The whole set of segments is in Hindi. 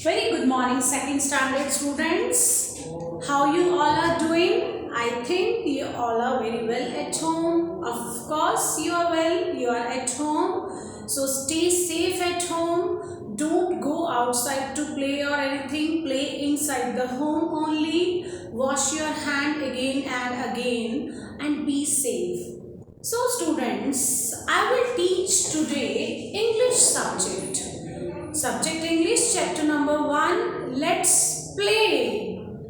Very good morning, second standard students. How you all are doing? I think you all are very well at home. Of course, you are well. You are at home. So stay safe at home. Don't go outside to play or anything. Play inside the home only. Wash your hand again and again and be safe. So students, I will teach today English subject. Subject English chapter number 1 let's play.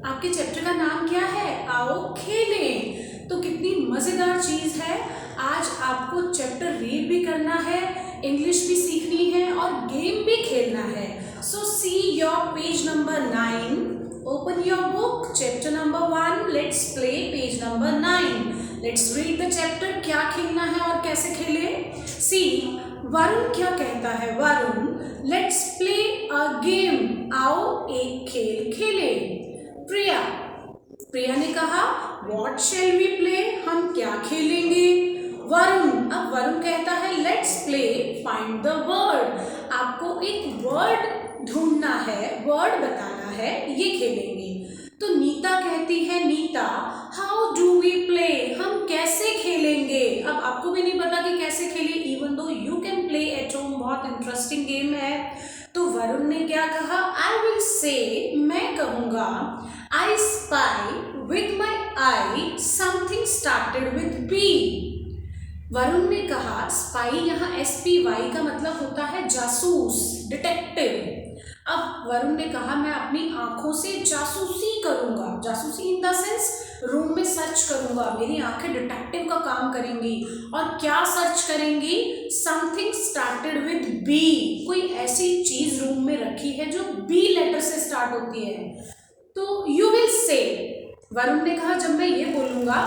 आपके चैप्टर का नाम क्या है? आओ खेलें। तो कितनी मजेदार चीज है। आज आपको चैप्टर रीड भी करना है, इंग्लिश भी सीखनी है और गेम भी खेलना है। So see your page number 9, open your book, chapter number 1 let's play, page number 9। Let's read the chapter. क्या खेलना है और कैसे खेले? सी वरुण क्या कहता है? Varun let's play a game, आओ एक खेल खेले। प्रिया ने कहा व्हाट शैल वी प्ले, हम क्या खेलेंगे? वरुण, अब वरुण कहता है let's play find the word, आपको एक वर्ड ढूंढना है, वर्ड बताना है, ये खेलेंगे। तो नीता कहती है, Neeta how do we play, हम कैसे खेलेंगे? अब आपको भी नहीं पता कि कैसे खेले, even though you can play at home, बहुत इंटरेस्टिंग गेम है। तो वरुण ने क्या कहा? आई विल से, मैं कहूंगा, I spy with my eye something started with B. Varun ने कहा, स्पाई यहाँ SPY का मतलब होता है जासूस, डिटेक्टिव। अब वरुण ने कहा मैं अपनी आंखों से जासूसी करूंगा, जासूसी इन द सेंस रूम में सर्च करूंगा, मेरी आंखें डिटेक्टिव का काम करेंगी। और क्या सर्च करेंगी? समथिंग स्टार्टेड विद बी, कोई ऐसी चीज रूम में रखी है जो बी लेटर से स्टार्ट होती है। तो यू विल से, वरुण ने कहा जब मैं ये बोलूंगा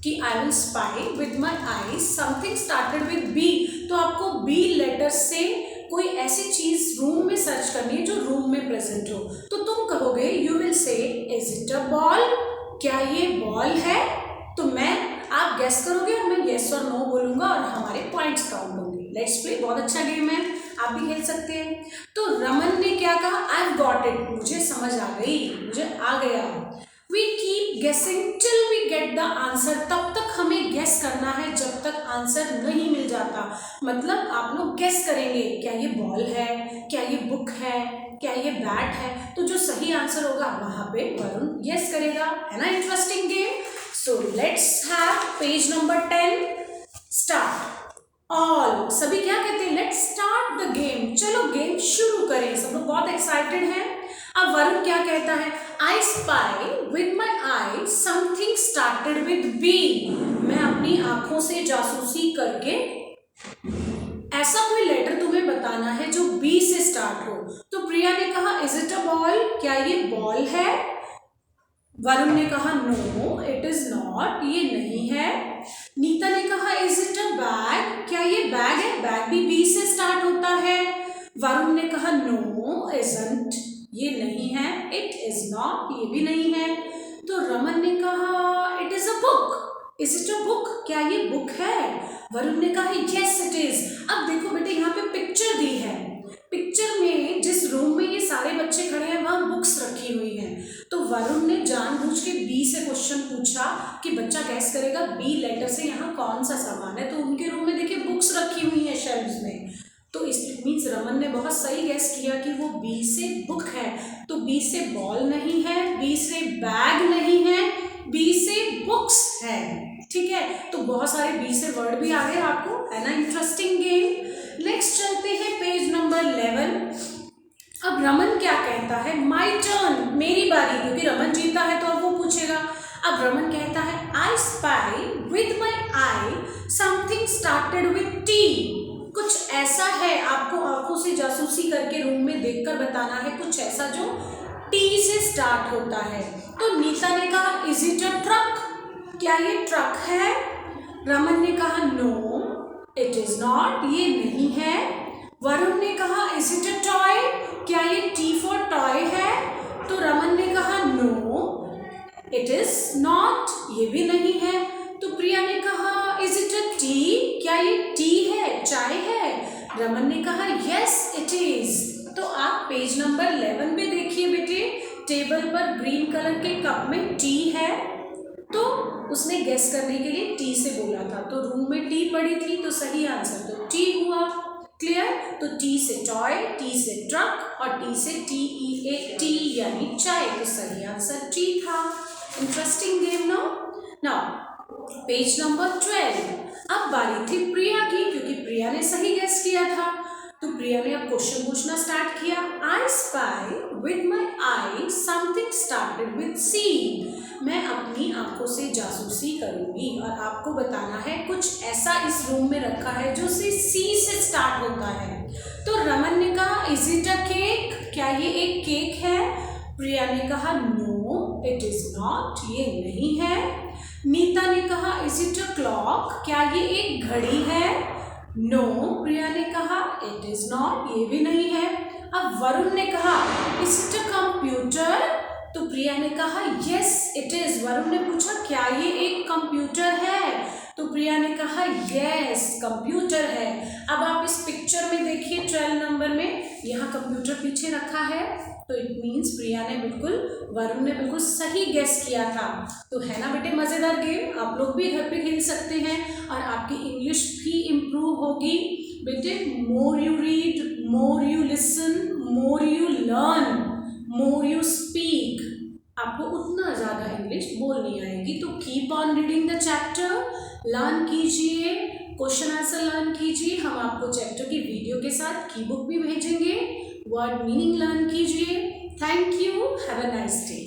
कि I will spy with my eye something started with B, तो आपको बी लेटर से कोई ऐसी चीज रूम में सर्च करनी है जो रूम में प्रेजेंट हो। तो तुम कहोगे, you will say is it a ball, क्या ये बॉल है? तो आप गेस करोगे और मैं येस और नो बोलूंगा और हमारे पॉइंट्स काउंट होंगे। लेट्स प्ले, बहुत अच्छा गेम है, आप भी खेल सकते हैं। तो रमन ने क्या कहा? आई हैव गॉट इट, मुझे समझ आ गई, मुझे आ गया। We keep guessing till we get the answer, तब तक हमें गेस करना है जब तक आंसर नहीं मिल जाता। मतलब आप लोग गेस करेंगे, क्या ये बॉल है, क्या ये बुक है, क्या ये बैट है? तो जो सही आंसर होगा वहां पे वरुण गेस करेगा, है ना interesting game. So let's have page number 10 start. All, सभी क्या कहते हैं? लेट्स स्टार्ट द गेम, चलो गेम शुरू करें। सब लोग बहुत एक्साइटेड हैं। अब वरुण क्या कहता है? I spy with my eye something started with B, मैं अपनी आंखों से जासूसी करके ऐसा कोई लेटर तुम्हें बताना है जो बी से स्टार्ट हो। तो प्रिया ने कहा इज इट अ बॉल, क्या ये बॉल है? वरुण ने कहा नो इट इज नॉट, ये नहीं है। नीता ने कहा इज इट अ बैग, क्या ये बैग है? बैग भी बी से स्टार्ट होता है। वरुण ने कहा नो इजंट, ये नहीं है। इट इज नॉट, ये भी नहीं है। तो रमन ने कहा it is a book, is it a book, क्या ये बुक है? वरुण ने कहा यस इट इज। अब देखो बेटे, यहाँ पे पिक्चर दी है, पिक्चर में जिस रूम में ये सारे बच्चे खड़े हैं वहां बुक्स रखी हुई हैं। तो वरुण ने जानबूझ के बी से क्वेश्चन पूछा कि बच्चा गैस करेगा बी लेटर से यहाँ कौन सा सामान है। तो उनके रूम में देखिए बुक्स रखी हुई हैं शेल्फ्स में। तो इस मीन्स रमन ने बहुत सही गैस किया कि वो बी से बुक है। तो बी से बॉल नहीं है, बी से बैग नहीं है, बी से बुक्स है। ठीक है, तो बहुत सारे बी से वर्ड भी आ गए आपको, है ना इंटरेस्टिंग गेम। नेक्स्ट चलते हैं पेज नंबर 11। अब रमन क्या कहता है? माई टर्न, मेरी बारी, क्योंकि रमन जीता है तो अब वो पूछेगा। अब रमन कहता है I spy with my eye something started with T, कुछ ऐसा है, आपको आंखों से जासूसी करके रूम में देखकर बताना है, कुछ ऐसा जो टी से स्टार्ट होता है। तो नीता ने कहा इज इट अ ट्रक, क्या ये ट्रक है? रमन ने कहा नो इट इज नॉट, ये नहीं है। वरुण ने कहा इज इट अ टॉय, क्या ये टी फॉर टॉय है? तो रमन ने कहा नो इट इज नॉट, ये भी नहीं है। तो प्रिया ने कहा इज इट अ टी, क्या ये टी है, चाय है? रमन ने कहा यस इट इज। तो आप पेज नंबर 11 टेबल पर ग्रीन कलर के कप में टी है, तो उसने गेस करने के लिए टी से बोला था, तो रूम में टी पड़ी थी, तो सही आंसर तो टी हुआ। क्लियर? तो टी से टॉय, टी से ट्रक और टी से टी यानी चाय, तो सही आंसर टी था। Interesting game now page number 12। अब बारी थी प्रिया की, क्योंकि प्रिया ने सही गेस किया था, तो प्रिया ने अब क्वेश्चन पूछना स्टार्ट किया। I spy with my eye something started with C. मैं अपनी आंखों से जासूसी करूंगी और आपको बताना है कुछ ऐसा इस रूम में रखा है जो सी से स्टार्ट होता है। तो रमन ने कहा इज इट अ केक, क्या ये एक केक है? प्रिया ने कहा नो इट इज नॉट, ये नहीं है। नीता ने कहा इज इट अ क्लॉक, क्या ये एक घड़ी है? नो, प्रिया ने कहा इट इज नॉट, ये भी नहीं है। अब वरुण ने कहा इज इट अ कंप्यूटर, तो प्रिया ने कहा यस इट इज। वरुण ने पूछा क्या ये एक कंप्यूटर है, तो प्रिया ने कहा यस कंप्यूटर है। अब आप इस पिक्चर में देखिए 12 नंबर में, यहाँ कंप्यूटर पीछे रखा है, तो इट मीन्स प्रिया ने वरुण ने बिल्कुल सही गेस किया था। तो है ना बेटे मजेदार गेम, आप लोग भी घर पे खेल सकते हैं और आपकी इंग्लिश भी इम्प्रूव होगी। बेटे more you read, more you listen, more you learn, more you speak, आपको उतना ज़्यादा इंग्लिश बोलनी आएगी। तो keep on reading the chapter, learn कीजिए, क्वेश्चन आंसर लर्न कीजिए। हम आपको चैप्टर की वीडियो के साथ की बुक भी भेजेंगे, वर्ड मीनिंग लर्न कीजिए। Thank you, have a nice day.